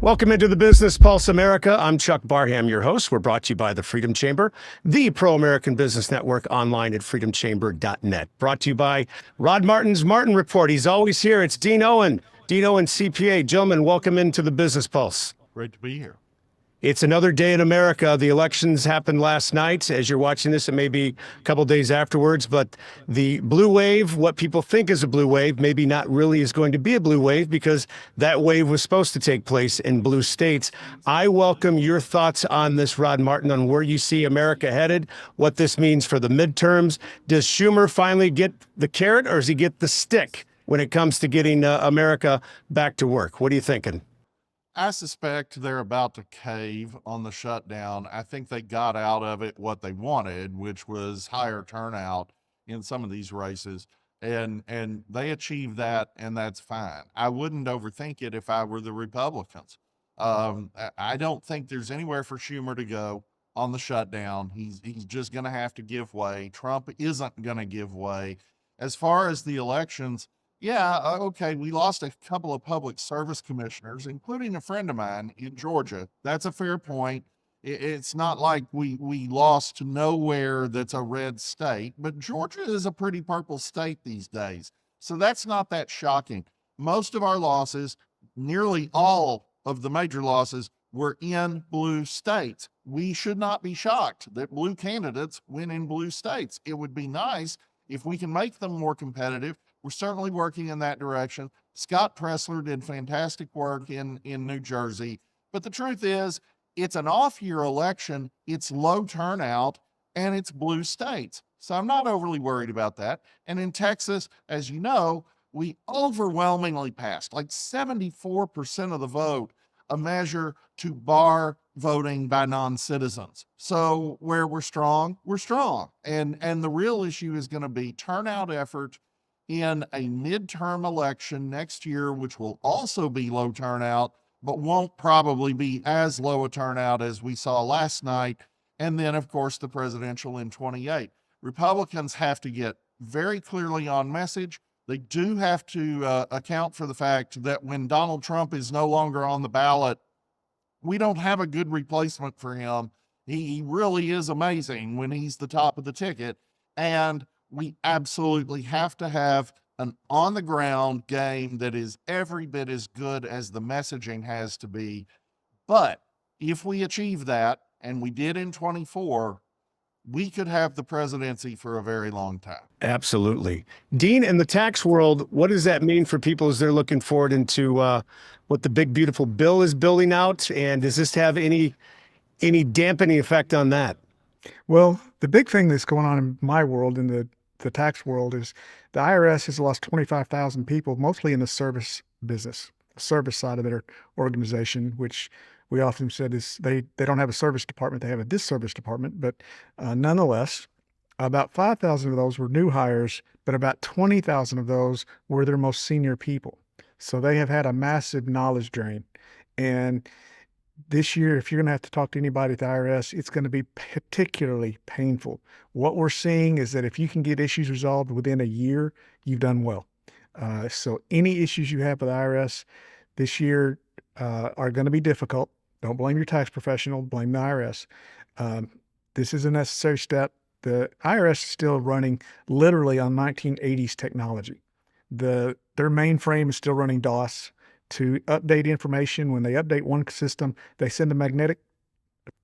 Welcome into the Business Pulse America. I'm Chuck Barham, your host. We're brought to you by the Freedom Chamber, the pro-American business network, online at freedomchamber.net. Brought to you by Rod Martin's Martin Report. He's always here. It's Dean Owen. Dean Owen, CPA. Gentlemen, welcome into the Business Pulse. Great to be here. It's another day in America. The elections happened last night. As you're watching this, it may be a couple days afterwards, but the blue wave, what people think is a blue wave, maybe not really is going to be a blue wave because that wave was supposed to take place in blue states. I welcome your thoughts on this, Rod Martin, on where you see America headed, what this means for the midterms. Does Schumer finally get the carrot or does he get the stick when it comes to getting America back to work? What are you thinking? I suspect they're about to cave on the shutdown. I think they got out of it what they wanted, which was higher turnout in some of these races. And they achieved that, and that's fine. I wouldn't overthink it if I were the Republicans. I don't think there's anywhere for Schumer to go on the shutdown. He's just going to have to give way. Trump isn't going to give way. As far as the elections, yeah, okay, we lost a couple of public service commissioners, including a friend of mine in Georgia. That's a fair point. It's not like we lost to nowhere that's a red state, but Georgia is a pretty purple state these days. So that's not that shocking. Most of our losses, nearly all of the major losses, were in blue states. We should not be shocked that blue candidates win in blue states. It would be nice if we can make them more competitive. We're certainly working in that direction. Scott Presler did fantastic work in New Jersey. But the truth is, it's an off-year election, it's low turnout, and it's blue states. So I'm not overly worried about that. And in Texas, as you know, we overwhelmingly passed, like 74% of the vote, a measure to bar voting by non-citizens. So where we're strong, we're strong. And the real issue is going to be turnout effort in a midterm election next year, which will also be low turnout, but won't probably be as low a turnout as we saw last night. And then, of course, the presidential in 28. Republicans have to get very clearly on message. They do have to account for the fact that when Donald Trump is no longer on the ballot, we don't have a good replacement for him. He really is amazing when he's the top of the ticket. And we absolutely have to have an on-the-ground game that is every bit as good as the messaging has to be. But if we achieve that, and we did in 24, we could have the presidency for a very long time. Absolutely. Dean, in the tax world, what does that mean for people as they're looking forward into what the big, beautiful bill is building out? And does this have any dampening effect on that? Well, the big thing that's going on in my world, in the tax world, is the IRS has lost 25,000 people, mostly in the service business, the service side of their organization, which we often said is they don't have a service department, they have a disservice department. But nonetheless, about 5,000 of those were new hires, but about 20,000 of those were their most senior people. So they have had a massive knowledge drain. And this year, if you're going to have to talk to anybody at the IRS, it's going to be particularly painful. What we're seeing is that if you can get issues resolved within a year, you've done well. So any issues you have with the IRS this year are going to be difficult. Don't blame your tax professional, blame the IRS. This is a necessary step. The IRS is still running literally on 1980s technology. Their mainframe is still running DOS. To update information, when they update one system, they send a magnetic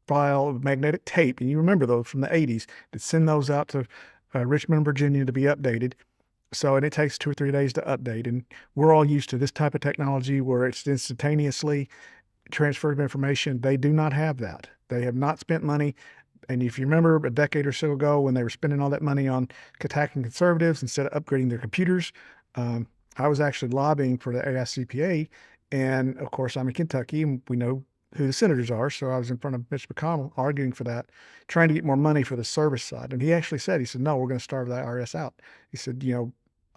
file, magnetic tape, and you remember those from the 80s, to send those out to Richmond, Virginia to be updated. So, and it takes 2 or 3 days to update. And we're all used to this type of technology where it's instantaneously transfer of information. They do not have that. They have not spent money. And if you remember a decade or so ago when they were spending all that money on attacking conservatives instead of upgrading their computers, I was actually lobbying for the AICPA, and of course I'm in Kentucky, and we know who the senators are, so I was in front of Mitch McConnell arguing for that, trying to get more money for the service side. And he actually said, no, we're going to starve the IRS out. He said,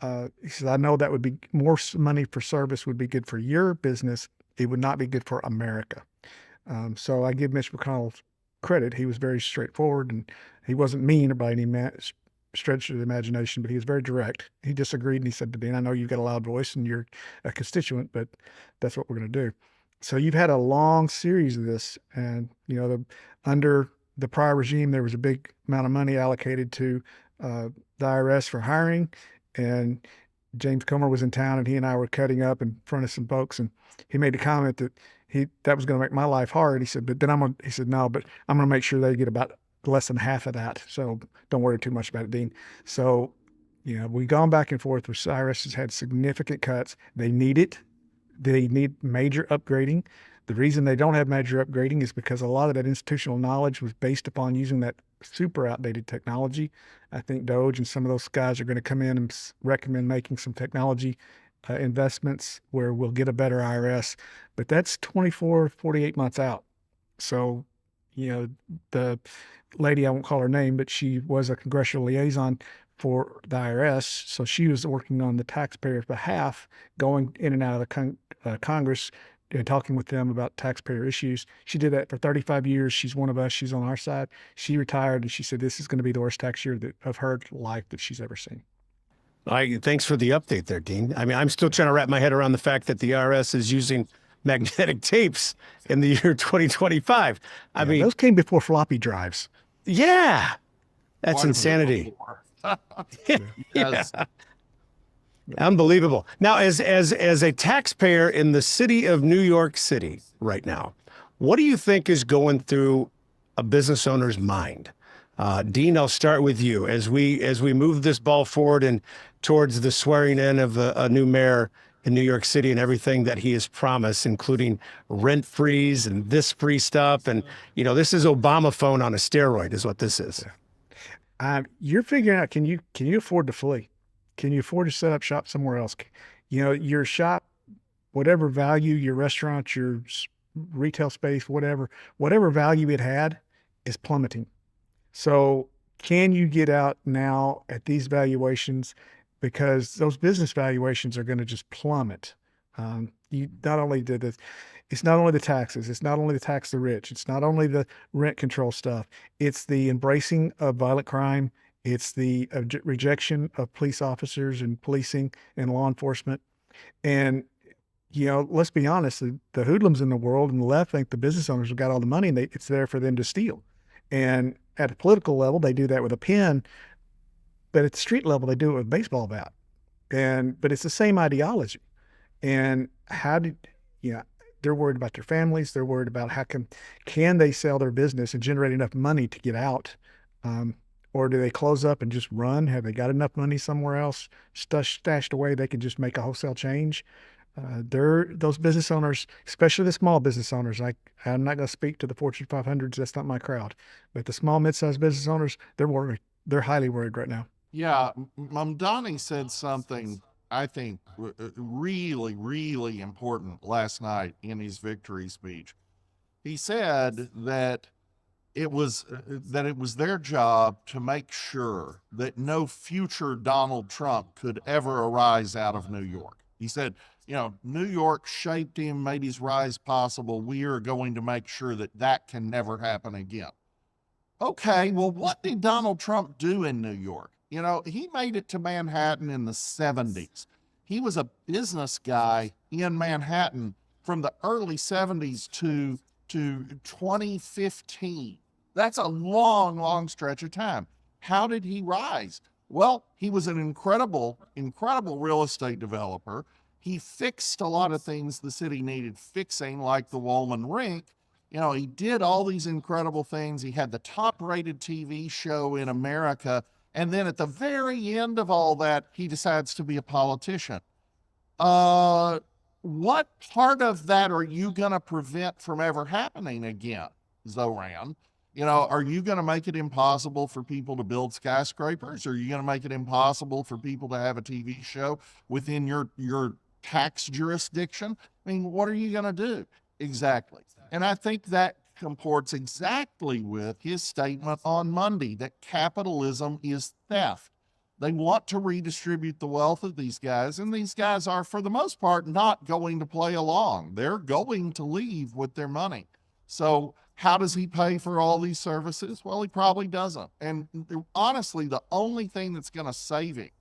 I know that would be more money for service would be good for your business. It would not be good for America. So I give Mitch McConnell credit. He was very straightforward, and he wasn't mean by any stretch of the imagination, but he was very direct. He disagreed, and he said to Dean, I know you've got a loud voice and you're a constituent, but that's what we're going to do. So you've had a long series of this, and under the prior regime, there was a big amount of money allocated to the IRS for hiring, and James Comer was in town, and he and I were cutting up in front of some folks, and he made a comment that that was going to make my life hard. He said, but then he said, no, but I'm going to make sure they get about less than half of that. So don't worry too much about it, Dean. So, we've gone back and forth where Cyrus has had significant cuts. They need it. They need major upgrading. The reason they don't have major upgrading is because a lot of that institutional knowledge was based upon using that super outdated technology. I think Doge and some of those guys are going to come in and recommend making some technology investments where we'll get a better IRS, but that's 24, 48 months out. So, the lady, I won't call her name, but she was a congressional liaison for the IRS. So she was working on the taxpayer's behalf, going in and out of the Congress and talking with them about taxpayer issues. She did that for 35 years. She's one of us. She's on our side. She retired, and she said this is going to be the worst tax year of her life that she's ever seen. Thanks for the update there, Dean. I mean, I'm still trying to wrap my head around the fact that the IRS is using magnetic tapes in the year 2025. I mean, those came before floppy drives. Yeah, that's Quite a bit insanity. before. Yeah. Unbelievable. Now, as a taxpayer in the city of New York City right now, what do you think is going through a business owner's mind? Dean, I'll start with you as we move this ball forward and towards the swearing in of a new mayor in New York City and everything that he has promised, including rent freeze and this free stuff. And, this is Obama phone on a steroid is what this is. You're figuring out, can you afford to flee? Can you afford to set up shop somewhere else? Your shop, whatever value, your restaurant, your retail space, whatever value it had is plummeting. So can you get out now at these valuations? Because those business valuations are going to just plummet. It's not only the taxes, it's not only the tax the rich, it's not only the rent control stuff, it's the embracing of violent crime, it's the rejection of police officers and policing and law enforcement. And, let's be honest, the hoodlums in the world and the left think the business owners have got all the money and it's there for them to steal. And at a political level, they do that with a pen, but at the street level, they do it with a baseball bat. But it's the same ideology. And they're worried about their families. They're worried about how can they sell their business and generate enough money to get out? Or do they close up and just run? Have they got enough money somewhere else stashed away they can just make a wholesale change? Those business owners, especially the small business owners, I'm not going to speak to the Fortune 500s. That's not my crowd. But the small, mid-sized business owners, they're worried. They're highly worried right now. Yeah, Mamdani said something I think really, really important last night in his victory speech. He said that it was their job to make sure that no future Donald Trump could ever arise out of New York. He said, New York shaped him, made his rise possible. We are going to make sure that can never happen again. Okay, well, what did Donald Trump do in New York? He made it to Manhattan in the 70s. He was a business guy in Manhattan from the early 70s to 2015. That's a long, long stretch of time. How did he rise? Well, he was an incredible, incredible real estate developer. He fixed a lot of things the city needed fixing, like the Woolman Rink. He did all these incredible things. He had the top-rated TV show in America. And then at the very end of all that, he decides to be a politician. What part of that are you going to prevent from ever happening again, Zoran? Are you going to make it impossible for people to build skyscrapers? Are you going to make it impossible for people to have a TV show within your tax jurisdiction? I mean, what are you going to do? Exactly. And I think that comports exactly with his statement on Monday that capitalism is theft. They want to redistribute the wealth of these guys, and these guys are, for the most part, not going to play along. They're going to leave with their money. So how does he pay for all these services? Well, he probably doesn't. And honestly, the only thing that's going to save him,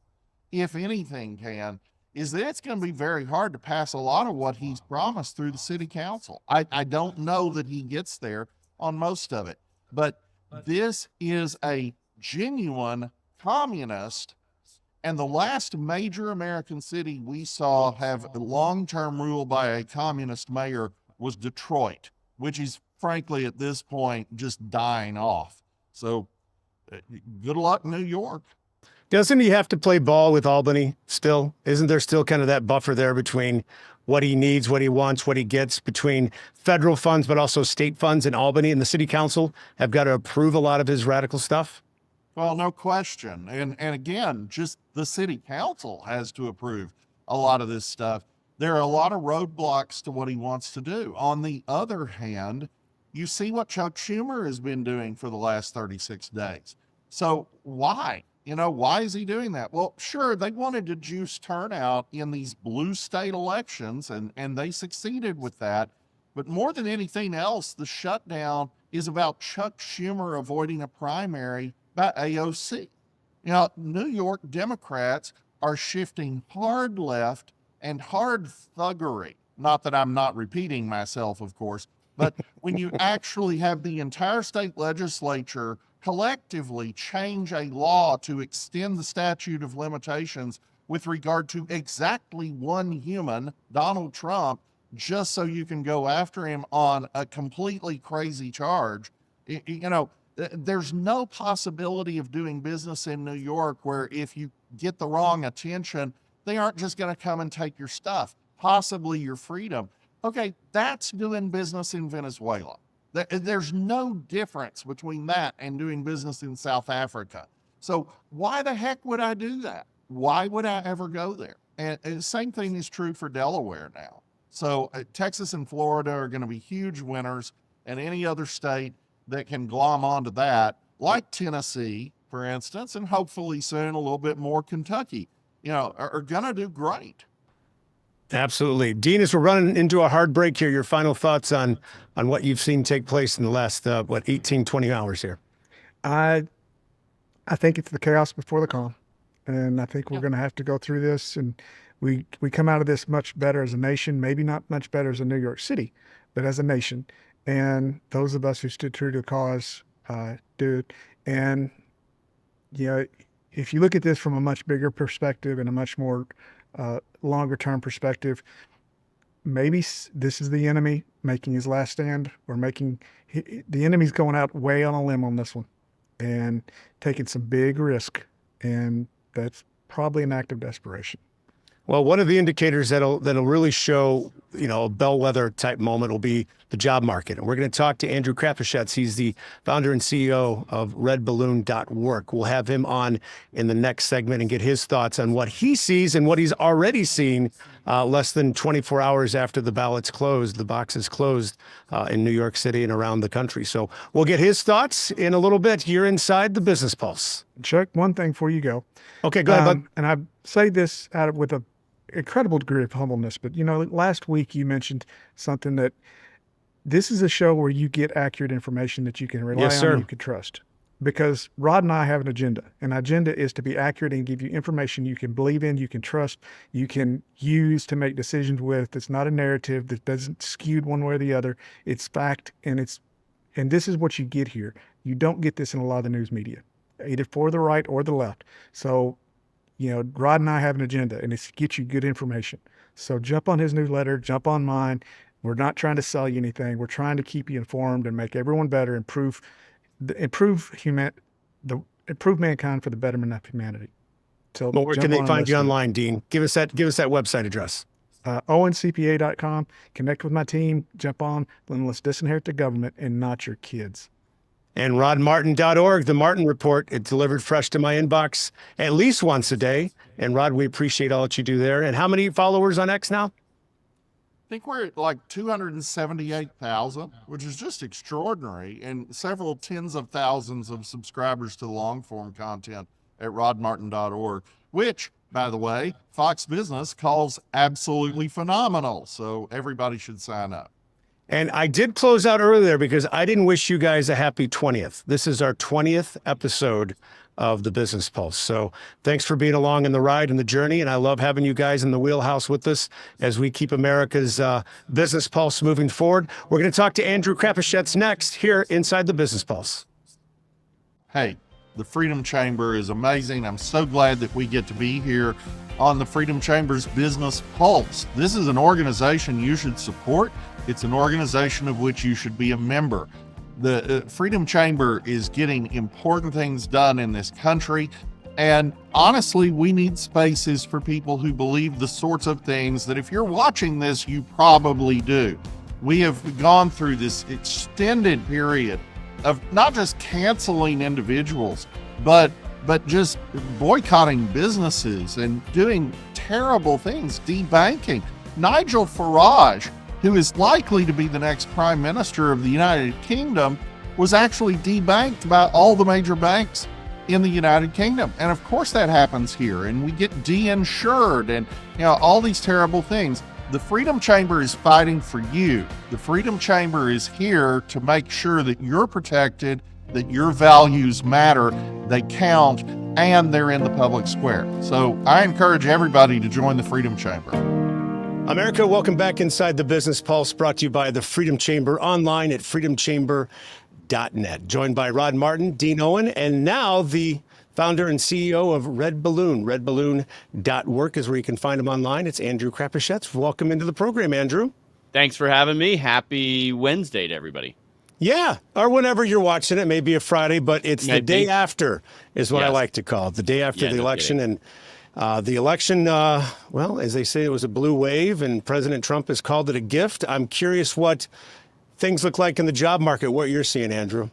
if anything can, is that it's going to be very hard to pass a lot of what he's promised through the city council. I don't know that he gets there on most of it, but this is a genuine communist. And the last major American city we saw have long-term rule by a communist mayor was Detroit, which is frankly at this point just dying off. So good luck, New York. Doesn't he have to play ball with Albany still? Isn't there still kind of that buffer there between what he needs, what he wants, what he gets, between federal funds, but also state funds in Albany, and the city council have got to approve a lot of his radical stuff? Well, no question. And again, just the city council has to approve a lot of this stuff. There are a lot of roadblocks to what he wants to do. On the other hand, you see what Chuck Schumer has been doing for the last 36 days. So why? Why is he doing that? Well, sure, they wanted to juice turnout in these blue state elections, and they succeeded with that. But more than anything else, the shutdown is about Chuck Schumer avoiding a primary by AOC. New York Democrats are shifting hard left and hard thuggery. Not that I'm not repeating myself, of course, but when you actually have the entire state legislature collectively change a law to extend the statute of limitations with regard to exactly one human, Donald Trump, just so you can go after him on a completely crazy charge, there's no possibility of doing business in New York where if you get the wrong attention, they aren't just going to come and take your stuff, possibly your freedom. Okay, that's doing business in Venezuela. There's no difference between that and doing business in South Africa. So why the heck would I do that? Why would I ever go there? And the same thing is true for Delaware now. So Texas and Florida are going to be huge winners, and any other state that can glom onto that, like Tennessee, for instance, and hopefully soon a little bit more Kentucky, are going to do great. Absolutely. Dean, as we're running into a hard break here, your final thoughts on what you've seen take place in the last, 18, 20 hours here? I think it's the chaos before the calm. And I think we're going to have to go through this, and we come out of this much better as a nation, maybe not much better as a New York City, but as a nation. And those of us who stood true to the cause do it. And, if you look at this from a much bigger perspective and a much more longer term perspective, maybe this is the enemy making his last stand, or the enemy's going out way on a limb on this one and taking some big risk. And that's probably an act of desperation. Well, one of the indicators that'll really show, a bellwether type moment will be the job market. And we're going to talk to Andrew Krapachetz. He's the founder and CEO of redballoon.work. We'll have him on in the next segment and get his thoughts on what he sees and what he's already seen less than 24 hours after the ballots closed, the boxes closed in New York City and around the country. So we'll get his thoughts in a little bit here inside the Business Pulse. Chuck, one thing before you go. Okay, go ahead, bud. And I say this with a incredible degree of humbleness, but last week you mentioned something that this is a show where you get accurate information that you can rely on and you can trust. Because Rod and I have an agenda, and our agenda is to be accurate and give you information you can believe in, you can trust, you can use to make decisions with. That's not a narrative that doesn't skew one way or the other. It's fact, and this is what you get here. You don't get this in a lot of the news media, either for the right or the left. So Rod and I have an agenda, and it's to get you good information. So jump on his newsletter, jump on mine. We're not trying to sell you anything. We're trying to keep you informed and make everyone better, improve mankind for the betterment of humanity. So well, where can they find you online, Dean? Give us that website address. owencpa.com. Connect with my team, jump on, and let's disinherit the government and not your kids. And rodmartin.org, the Martin Report. It's delivered fresh to my inbox at least once a day. And Rod, we appreciate all that you do there. And how many followers on X now? I think we're at like 278,000, which is just extraordinary, and several tens of thousands of subscribers to the long form content at rodmartin.org, which, by the way, Fox Business calls absolutely phenomenal. So everybody should sign up. And I did close out earlier because I didn't wish you guys a happy 20th. This is our 20th episode of the Business Pulse. So thanks for being along in the ride and the journey. And I love having you guys in the wheelhouse with us as we keep America's Business Pulse moving forward. We're going to talk to Andrew Krapachetz next here inside the Business Pulse. Hey, the Freedom Chamber is amazing. I'm so glad that we get to be here on the Freedom Chamber's Business Pulse. This is an organization you should support. It's an organization of which you should be a member. The Freedom Chamber is getting important things done in this country. And honestly, we need spaces for people who believe the sorts of things that if you're watching this, you probably do. We have gone through this extended period of not just canceling individuals, but just boycotting businesses and doing terrible things, debanking. Nigel Farage, who is likely to be the next prime minister of the United Kingdom, was actually debanked by all the major banks in the United Kingdom. And of course that happens here, and we get de-insured and all these terrible things. The Freedom Chamber is fighting for you. The Freedom Chamber is here to make sure that you're protected, that your values matter, they count, and they're in the public square. So I encourage everybody to join the Freedom Chamber. America, welcome back inside the Business Pulse, brought to you by the Freedom Chamber, online at freedomchamber.net. Joined by Rod Martin, Dean Owen, and now the founder and CEO of Red Balloon. Redballoon.work is where you can find him online. It's Andrew Krapachetz. Welcome into the program, Andrew. Thanks for having me. Happy Wednesday to everybody. Yeah, or whenever you're watching it, maybe a Friday, but it's the day after is what I like to call it, the day after the election. Kidding. And the election, well, as they say, it was a blue wave, and President Trump has called it a gift. I'm curious what things look like in the job market, what you're seeing, Andrew.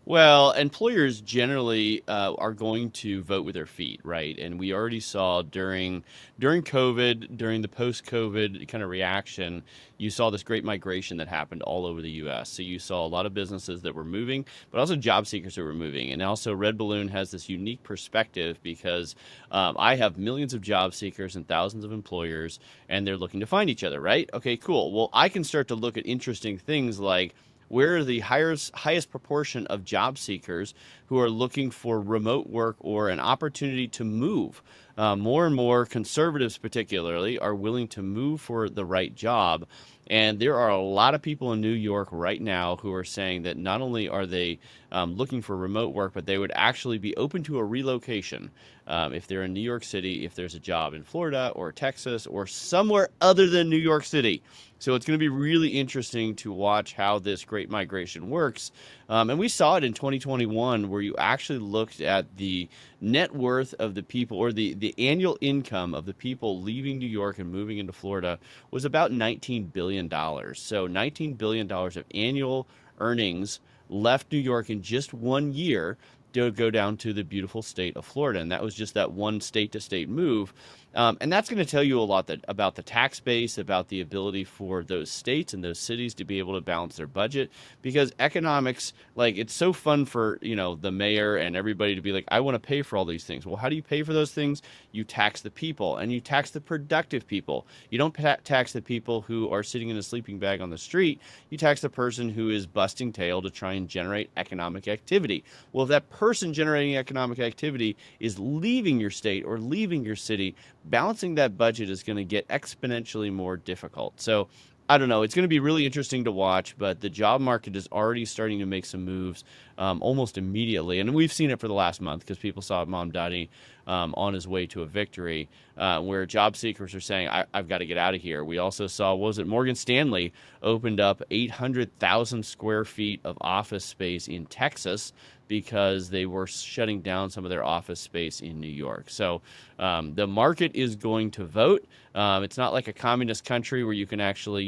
Well, employers generally are going to vote with their feet, right? And we already saw during COVID, during the post-COVID kind of reaction, you saw this great migration that happened all over the U.S. So you saw a lot of businesses that were moving, but also job seekers that were moving. And also Red Balloon has this unique perspective because I have millions of job seekers and thousands of employers, and they're looking to find each other, right? Okay, cool. Well, I can start to look at interesting things like, where are the highest proportion of job seekers who are looking for remote work or an opportunity to move? More and more conservatives particularly are willing to move for the right job. And there are a lot of people in New York right now who are saying that not only are they looking for remote work, but they would actually be open to a relocation if they're in New York City, if there's a job in Florida or Texas or somewhere other than New York City. So it's going to be really interesting to watch how this great migration works. And we saw it in 2021 where you actually looked at the net worth of the people, or the annual income of the people leaving New York and moving into Florida was about $19 billion. So $19 billion of annual earnings left New York in just 1 year to go down to the beautiful state of Florida. And that was just that one state to state move. And that's going to tell you a lot about the tax base, about the ability for those states and those cities to be able to balance their budget, because economics, like, it's so fun for, the mayor and everybody to be like, I want to pay for all these things. Well, how do you pay for those things? You tax the people, and you tax the productive people. You don't tax the people who are sitting in a sleeping bag on the street. You tax the person who is busting tail to try and generate economic activity. Well, if that person generating economic activity is leaving your state or leaving your city, balancing that budget is going to get exponentially more difficult. So I don't know. It's going to be really interesting to watch, but the job market is already starting to make some moves almost immediately. And we've seen it for the last month because people saw Mamdani on his way to a victory, where job seekers are saying, I've got to get out of here. We also saw, Morgan Stanley opened up 800,000 square feet of office space in Texas because they were shutting down some of their office space in New York. So the market is going to vote. It's not like a communist country where you can actually,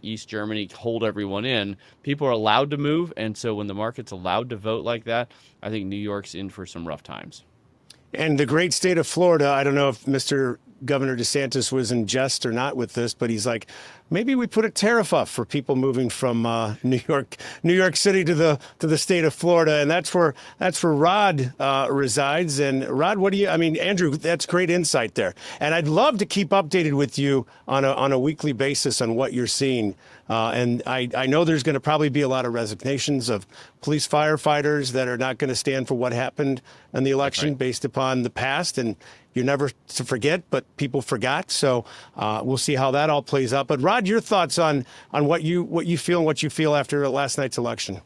East Germany, hold everyone in. People are allowed to move. And so when the market's allowed to vote like that, I think New York's in for some rough times. And the great state of Florida, I don't know if Mr. Governor DeSantis was in jest or not with this, but he's like, maybe we put a tariff up for people moving from New York City to the state of Florida, and that's where Rod resides. And Rod, Andrew, that's great insight there. And I'd love to keep updated with you on a weekly basis on what you're seeing. And I know there's going to probably be a lot of resignations of police firefighters that are not going to stand for what happened in the election based upon the past. And you're never to forget, but people forgot. So we'll see how that all plays out. But Rod, your thoughts on what you feel after last night's election?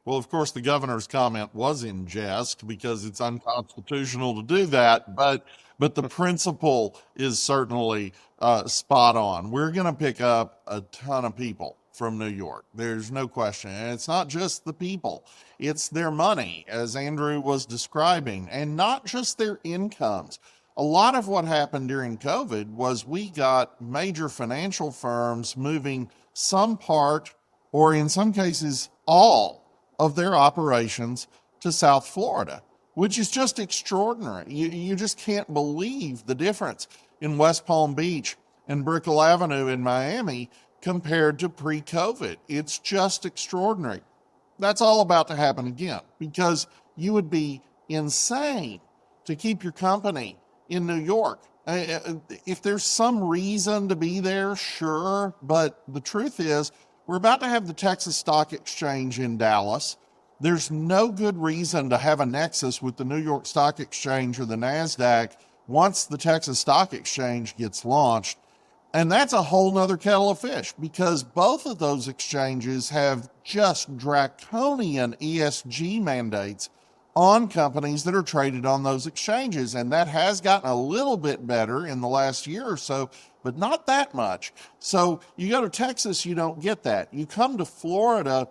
Well, of course, the governor's comment was in jest because it's unconstitutional to do that. But the principle is certainly spot on. We're going to pick up a ton of people from New York. There's no question. And it's not just the people, it's their money, as Andrew was describing, and not just their incomes. A lot of what happened during COVID was we got major financial firms moving some part, or in some cases, all of their operations to South Florida, which is just extraordinary. You just can't believe the difference in West Palm Beach and Brickell Avenue in Miami compared to pre-COVID. It's just extraordinary. That's all about to happen again, because you would be insane to keep your company in New York. If there's some reason to be there, sure, but the truth is we're about to have the Texas Stock Exchange in Dallas. There's no good reason to have a nexus with the New York Stock Exchange or the NASDAQ once the Texas Stock Exchange gets launched. And that's a whole nother kettle of fish, because both of those exchanges have just draconian ESG mandates on companies that are traded on those exchanges. And that has gotten a little bit better in the last year or so, but not that much. So you go to Texas, you don't get that. You come to Florida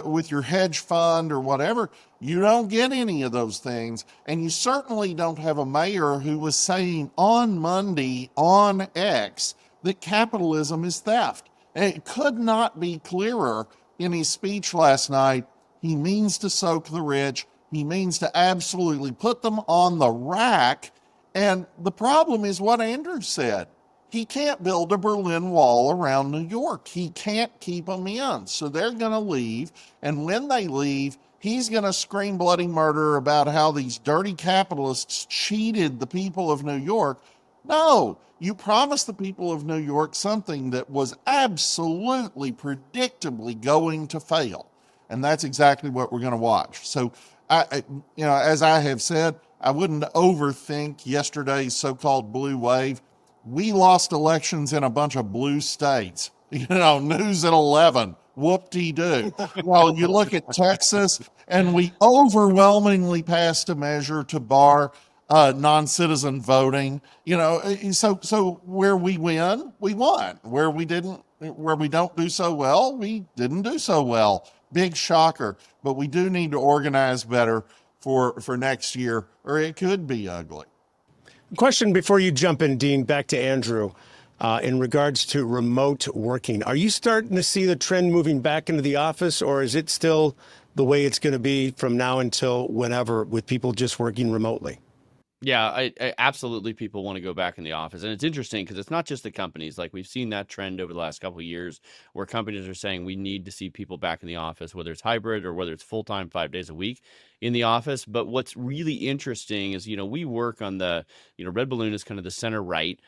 with your hedge fund or whatever, you don't get any of those things. And you certainly don't have a mayor who was saying on Monday on X that capitalism is theft. And it could not be clearer in his speech last night. He means to soak the rich. He means to absolutely put them on the rack. And the problem is what Andrew said. He can't build a Berlin Wall around New York. He can't keep them in. So they're going to leave. And when they leave, he's going to scream bloody murder about how these dirty capitalists cheated the people of New York. No, you promised the people of New York something that was absolutely predictably going to fail. And that's exactly what we're going to watch. So, as I have said, I wouldn't overthink yesterday's so-called blue wave. We lost elections in a bunch of blue states. News at 11, whoop-de-doo. Well, you look at Texas, and we overwhelmingly passed a measure to bar non-citizen voting. So where we win, we won. Where we don't do so well, we didn't do so well. Big shocker. But we do need to organize better for next year, or it could be ugly. Question before you jump in, Dean, back to Andrew. In regards to remote working, are you starting to see the trend moving back into the office, or is it still the way it's going to be from now until whenever, with people just working remotely? Yeah, I absolutely people want to go back in the office. And it's interesting because it's not just the companies. Like we've seen that trend over the last couple of years where companies are saying we need to see people back in the office, whether it's hybrid or whether it's full-time 5 days a week in the office. But what's really interesting is, we work on the, Red Balloon is kind of the center right.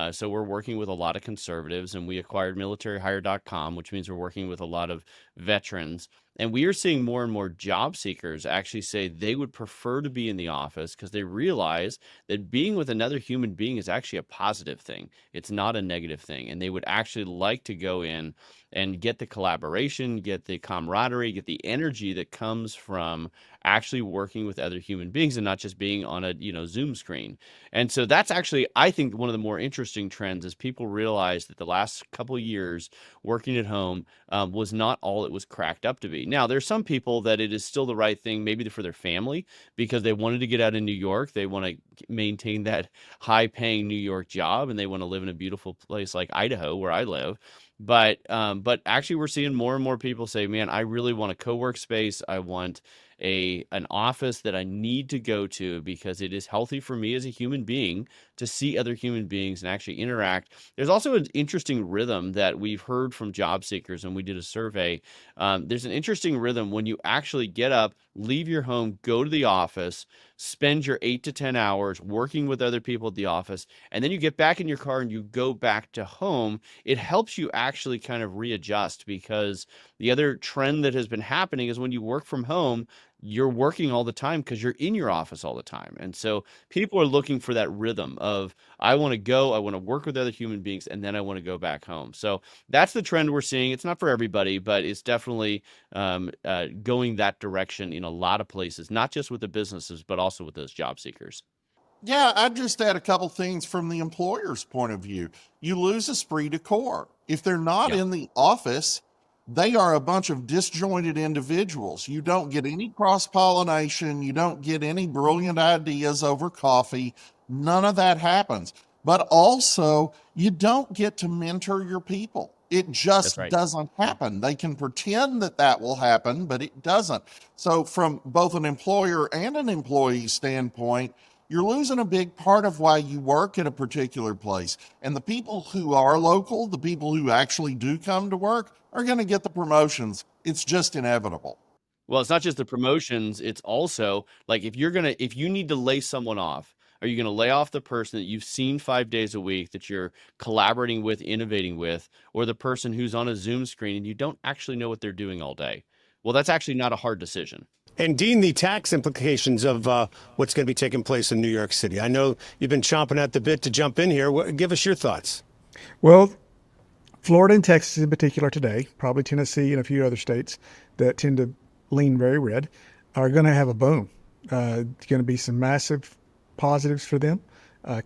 So we're working with a lot of conservatives, and we acquired militaryhire.com, which means we're working with a lot of veterans. And we are seeing more and more job seekers actually say they would prefer to be in the office because they realize that being with another human being is actually a positive thing. It's not a negative thing. And they would actually like to go in and get the collaboration, get the camaraderie, get the energy that comes from actually working with other human beings and not just being on a Zoom screen. And so that's actually, I think, one of the more interesting trends is people realize that the last couple of years working at home was not all it was cracked up to be. Now, there's some people that it is still the right thing, maybe for their family, because they wanted to get out of New York. They want to maintain that high-paying New York job, and they want to live in a beautiful place like Idaho, where I live. But actually, we're seeing more and more people say, man, I really want a co-work space. I want an office that I need to go to because it is healthy for me as a human being to see other human beings and actually interact. There's also an interesting rhythm that we've heard from job seekers, and we did a survey. There's an interesting rhythm when you actually get up, leave your home, go to the office, spend your 8 to 10 hours working with other people at the office, and then you get back in your car and you go back to home. It helps you actually kind of readjust, because the other trend that has been happening is when you work from home, you're working all the time because you're in your office all the time. And so people are looking for that rhythm of, I want to go, I want to work with other human beings, and then I want to go back home. So that's the trend we're seeing. It's not for everybody, but it's definitely going that direction in a lot of places, not just with the businesses, but also with those job seekers. Yeah, I'd just add a couple things from the employer's point of view. You lose esprit de corps. If they're not Yeah. in the office, they are a bunch of disjointed individuals. You don't get any cross pollination. You don't get any brilliant ideas over coffee. None of that happens. But also, you don't get to mentor your people. It just right. doesn't happen. They can pretend that that will happen, but it doesn't. So, from both an employer and an employee standpoint, you're losing a big part of why you work at a particular place. And the people who are local, the people who actually do come to work, are going to get the promotions. It's just inevitable. Well, it's not just the promotions, it's also like if you need to lay someone off, are you going to lay off the person that you've seen 5 days a week that you're collaborating with, innovating with, or the person who's on a Zoom screen and you don't actually know what they're doing all day? Well, that's actually not a hard decision. And Dean, the tax implications of what's going to be taking place in New York City. I know you've been chomping at the bit to jump in here. Give us your thoughts. Well, Florida and Texas in particular today, probably Tennessee and a few other states that tend to lean very red, are going to have a boom. It's going to be some massive positives for them.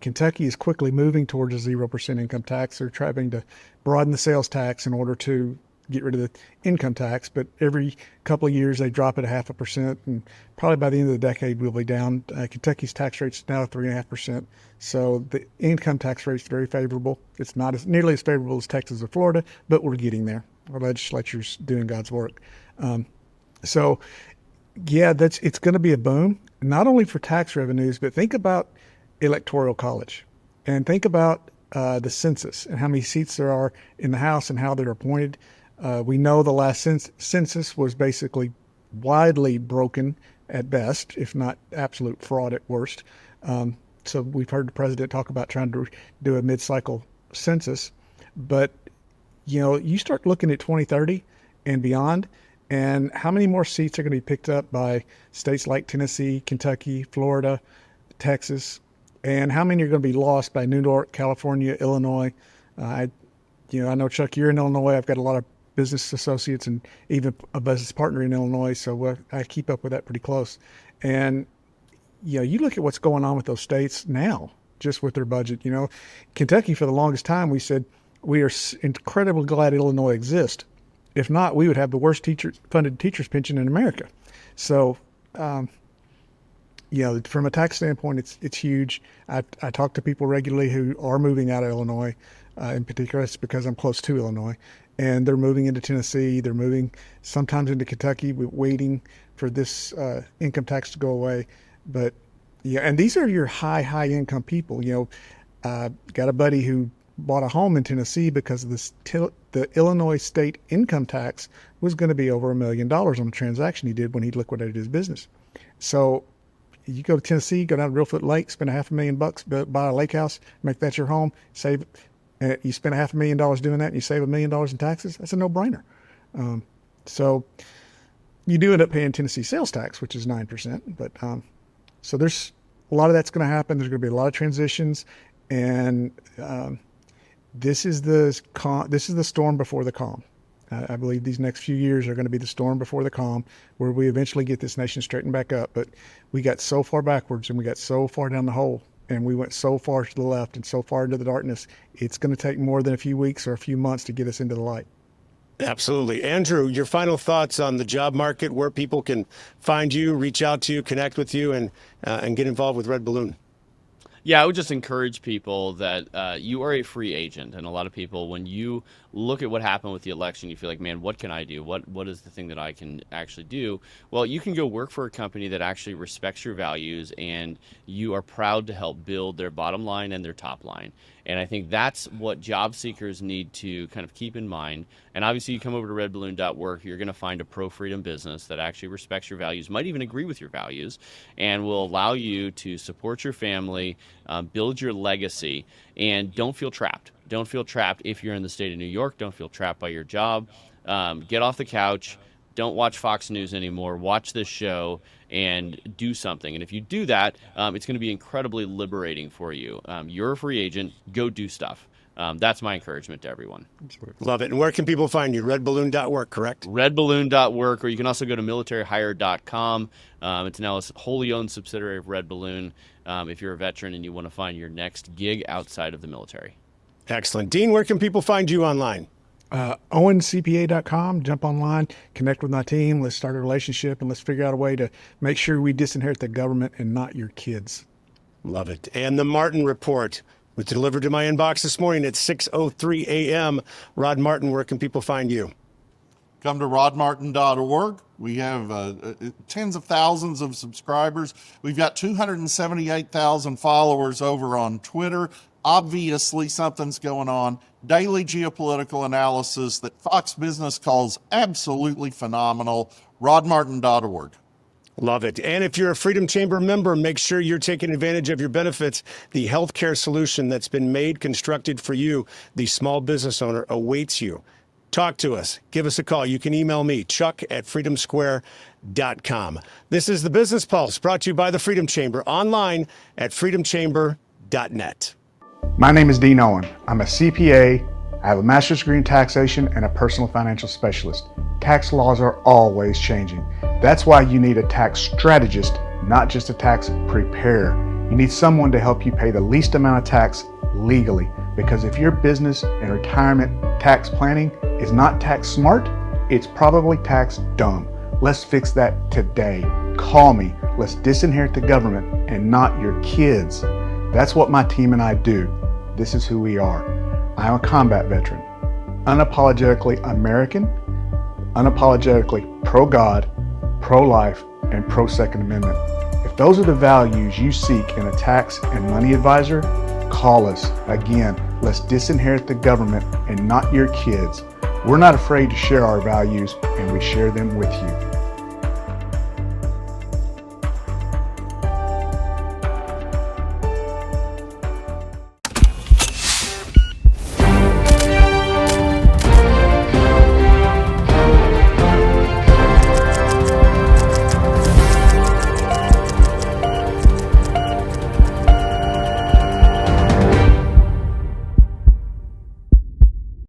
Kentucky is quickly moving towards a 0% income tax. They're trying to broaden the sales tax in order to get rid of the income tax, but every couple of years they drop it 0.5%, and probably by the end of the decade we'll be down. Kentucky's tax rate's now 3.5%, so the income tax rate's very favorable. It's not nearly as favorable as Texas or Florida, but we're getting there. Our legislature's doing God's work. So yeah, it's going to be a boom, not only for tax revenues, but think about electoral college, and think about the census and how many seats there are in the House and how they're appointed. We know the last census was basically widely broken at best, if not absolute fraud at worst. So we've heard the president talk about trying to do a mid-cycle census, but you start looking at 2030 and beyond, and how many more seats are going to be picked up by states like Tennessee, Kentucky, Florida, Texas, and how many are going to be lost by New York, California, Illinois. I know, Chuck, you're in Illinois. I've got a lot of business associates and even a business partner in Illinois, so I keep up with that pretty close. And you look at what's going on with those states now, just with their budget. Kentucky, for the longest time, we said we are incredibly glad Illinois exists. If not, we would have the worst funded teachers pension in America. So, from a tax standpoint, it's huge. I talk to people regularly who are moving out of Illinois. In particular, it's because I'm close to Illinois, and they're moving into Tennessee. They're moving sometimes into Kentucky. We're waiting for this income tax to go away. But yeah, and these are your high income people. Got a buddy who bought a home in Tennessee because of the Illinois state income tax was going to be over $1 million on a transaction he did when he liquidated his business. So you go to Tennessee, go down to Reelfoot Lake, spend $500,000, buy a lake house, make that your home, save. You spend $500,000 doing that, and you save $1 million in taxes. That's a no-brainer. So you do end up paying Tennessee sales tax, which is 9%. But so there's a lot of that's going to happen. There's going to be a lot of transitions, and this is the storm before the calm. I believe these next few years are going to be the storm before the calm, where we eventually get this nation straightened back up. But we got so far backwards, and we got so far down the hole, and we went so far to the left and so far into the darkness. It's going to take more than a few weeks or a few months to get us into the light. Absolutely. Andrew, your final thoughts on the job market, where people can find you, reach out to you, connect with you, and get involved with Red Balloon. Yeah, I would just encourage people that you are a free agent, and a lot of people, when you look at what happened with the election, you feel like, man, what can I do? What is the thing that I can actually do? Well, you can go work for a company that actually respects your values, and you are proud to help build their bottom line and their top line. And I think that's what job seekers need to kind of keep in mind. And obviously, you come over to redballoon.work, you're going to find a pro-freedom business that actually respects your values, might even agree with your values, and will allow you to support your family, build your legacy, and don't feel trapped. Don't feel trapped if you're in the state of New York. Don't feel trapped by your job. Get off the couch. Don't watch Fox News anymore. Watch this show and do something. And if you do that, it's going to be incredibly liberating for you. You're a free agent. Go do stuff. That's my encouragement to everyone. Love it. And where can people find you? Redballoon.work, correct? Redballoon.work, or you can also go to militaryhire.com. It's now a wholly owned subsidiary of Red Balloon if you're a veteran and you want to find your next gig outside of the military. Excellent. Dean, where can people find you online? OwenCPA.com. Jump online, connect with my team. Let's start a relationship, and let's figure out a way to make sure we disinherit the government and not your kids. Love it. And the Martin Report was delivered to my inbox this morning at 6:03 a.m. Rod Martin, where can people find you? Come to rodmartin.org. We have tens of thousands of subscribers. We've got 278,000 followers over on Twitter. Obviously, something's going on. Daily geopolitical analysis that Fox Business calls absolutely phenomenal. rodmartin.org. Love it. And if you're a Freedom Chamber member, make sure you're taking advantage of your benefits. The healthcare solution that's been made, constructed for you, the small business owner, awaits you. Talk to us. Give us a call. You can email me, chuck@freedomsquare.com. This is the Business Pulse, brought to you by the Freedom Chamber, online at freedomchamber.net. My name is Dean Owen. I'm a CPA. I have a master's degree in taxation and a personal financial specialist. Tax laws are always changing. That's why you need a tax strategist, not just a tax preparer. You need someone to help you pay the least amount of tax legally. Because if your business and retirement tax planning is not tax smart, it's probably tax dumb. Let's fix that today. Call me. Let's disinherit the government and not your kids. That's what my team and I do. This is who we are. I'm a combat veteran, unapologetically American, unapologetically pro-God, pro-life, and pro-Second Amendment. If those are the values you seek in a tax and money advisor, call us. Again, let's disinherit the government and not your kids. We're not afraid to share our values, and we share them with you.